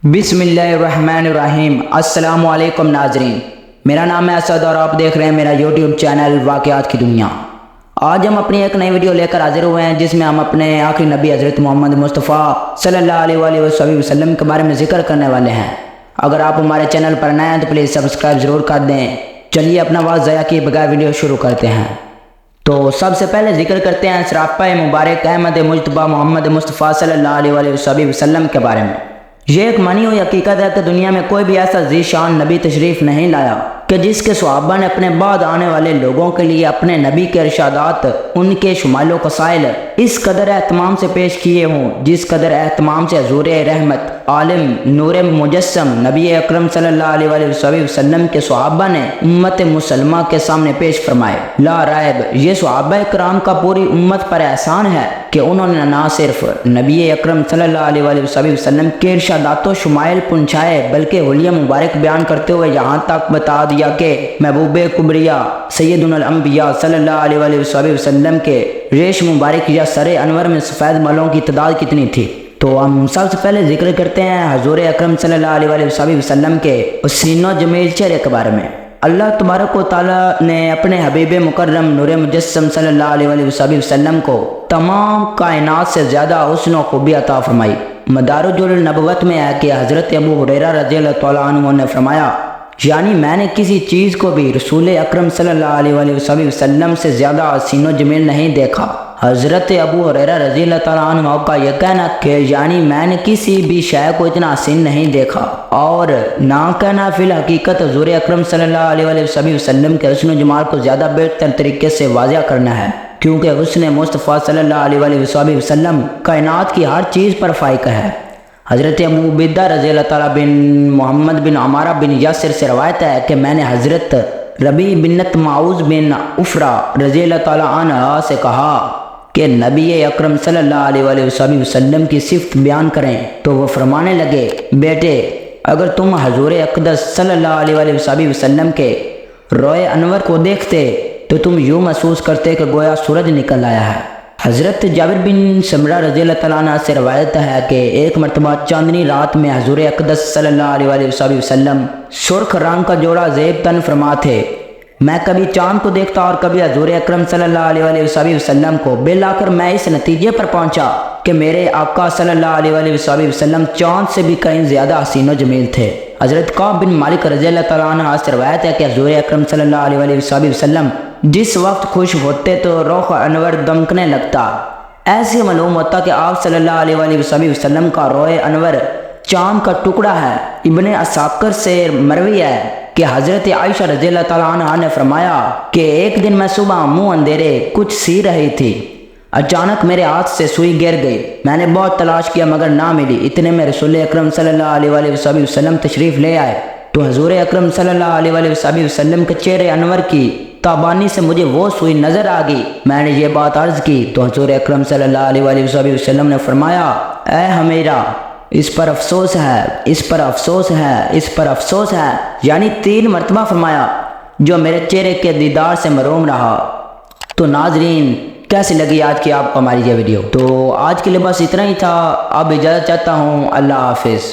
بسم اللہ الرحمن الرحیم۔ السلام علیکم ناظرین، میرا نام ہے اسد اور آپ دیکھ رہے ہیں میرا یوٹیوب چینل واقعات کی دنیا۔ آج ہم اپنی ایک نئی ویڈیو لے کر حاضر ہوئے ہیں جس میں ہم اپنے آخری نبی حضرت محمد مصطفیٰ صلی اللہ علیہ وآلہ وسلم کے بارے میں ذکر کرنے والے ہیں۔ اگر آپ ہمارے چینل پر نئے ہیں تو پلیز سبسکرائب ضرور کر دیں۔ چلیے اپنا وقت ضائع کیے بغیر ویڈیو شروع کرتے ہیں۔ تو سب سے پہلے ذکر کرتے ہیں سراپا مبارک احمد مجتبیٰ محمد مصطفیٰ صلی اللہ علیہ وآلہ وسلم کے بارے میں۔ یہ ایک مانی ہوئی حقیقت ہے کہ دنیا میں کوئی بھی ایسا ذی شان نبی تشریف نہیں لایا کہ جس کے صحابہ نے اپنے بعد آنے والے لوگوں کے لیے اپنے نبی کے ارشادات، ان کے شمال و قصائل اس قدر اہتمام سے پیش کیے ہوں جس قدر اہتمام سے حضور رحمت عالم نور مجسم نبی اکرم صلی اللہ علیہ وآلہ وسلم کے صحابہ نے امت مسلمہ کے سامنے پیش فرمائے۔ لا ریب یہ صحابہ کرام کا پوری امت پر احسان ہے کہ انہوں نے نہ صرف نبی اکرم صلی اللہ علیہ وآلہ وسلم کے ارشادات و شمائل پہنچائے بلکہ حلیہ مبارک بیان کرتے ہوئے یہاں تک بتا دیا کہ محبوب کبریا سیدنا الانبیاء صلی اللہ علیہ وآلہ وسلم کے ریش مبارک یا سر انور میں سفید بالوں کی تعداد کتنی تھی۔ تو ہم سب سے پہلے ذکر کرتے ہیں حضور اکرم صلی اللہ علیہ وآلہ وسلم کے حسین و جمیل چہرے کے بارے میں۔ اللہ تبارک و تعالیٰ نے اپنے حبیب مکرم نور مجسم صلی اللہ علیہ وآلہ وسلم کو تمام کائنات سے زیادہ حسن و خوبی عطا فرمائی۔ مدارج النبوت میں ہے کہ حضرت ابو ہریرہ رضی اللہ تعالیٰ عنہ نے فرمایا، یعنی میں نے کسی چیز کو بھی رسول اکرم صلی اللہ علیہ وآلہ وسلم سے زیادہ حسین و جمیل نہیں دیکھا۔ حضرت ابو ہریرہ رضی اللہ تعالیٰ عنہ کا یہ کہنا کہ یعنی میں نے کسی بھی شے کو اتنا حسین نہیں دیکھا اور نہ کہنا فی الحقیقت حضور اکرم صلی اللہ علیہ وآلہ وسلم کے حسن و جمال کو زیادہ بہتر طریقے سے واضح کرنا ہے، کیونکہ حسن مصطفیٰ صلی اللہ علیہ وآلہ وسلم کائنات کی ہر چیز پر فائق ہے۔ حضرت ابو عبیدہ رضی اللہ تعالیٰ بن محمد بن عمارہ بن یاسر سے روایت ہے کہ میں نے حضرت ربیع بنت معوذ بن عفرہ رضی اللہ تعالیٰ عنہ سے کہا کہ نبی اکرم صلی اللہ علیہ وآلہ وسلم کی صفت بیان کریں، تو وہ فرمانے لگے، بیٹے اگر تم حضور اقدس صلی اللہ علیہ وآلہ وسلم کے روئے انور کو دیکھتے تو تم یوں محسوس کرتے کہ گویا سورج نکل آیا ہے۔ حضرت جابر بن سمرہ رضی اللہ تعالیٰ عنہ سے روایت ہے کہ ایک مرتبہ چاندنی رات میں حضور اقدس صلی اللہ علیہ وآلہ وسلم سرخ رنگ کا جوڑا زیب تن فرما تھے۔ میں کبھی چاند کو دیکھتا اور کبھی حضور اکرم صلی اللہ علیہ وآلہ وسلم کو، بالآخر میں اس نتیجے پر پہنچا کہ میرے آقا صلی اللہ علیہ وآلہ وسلم چاند سے بھی کہیں زیادہ حسین و جمیل تھے۔ حضرت کعب بن مالک رضی اللہ تعالیٰ عنہ سے روایت ہے کہ حضور اکرم صلی اللہ علیہ وآلہ وسلم جس وقت خوش ہوتے تو رخ انور دمکنے لگتا، ایسے معلوم ہوتا کہ آپ صلی اللہ علیہ وآلہ وسلم کا روئے انور چاند کا ٹکڑا ہے۔ ابن اساکر سے مروی ہے کہ حضرت عائشہ رضی اللہ تعالیٰ عنہ نے فرمایا کہ ایک دن میں صبح منہ اندھیرے کچھ سی رہی تھی، اچانک میرے ہاتھ سے سوئی گر گئی، میں نے بہت تلاش کیا مگر نہ ملی، اتنے میں رسول اکرم صلی اللہ علیہ وآلہ وسلم تشریف لے آئے تو حضور اکرم صلی اللہ علیہ وآلہ وسلم کے چہرے انور کی تابانی سے مجھے وہ سوئی نظر آ گئی۔ میں نے یہ بات عرض کی تو حضور اکرم صلی اللہ علیہ وآلہ وسلم نے فرمایا، اے حمیرہ اس پر افسوس ہے، اس پر افسوس ہے، اس پر افسوس ہے، یعنی 3 مرتبہ فرمایا، جو میرے چہرے کے دیدار سے محروم رہا۔ تو ناظرین کیسی لگی آج کی آپ کو ہماری یہ ویڈیو؟ تو آج کے لیے بس اتنا ہی تھا، اب اجازت چاہتا ہوں، اللہ حافظ۔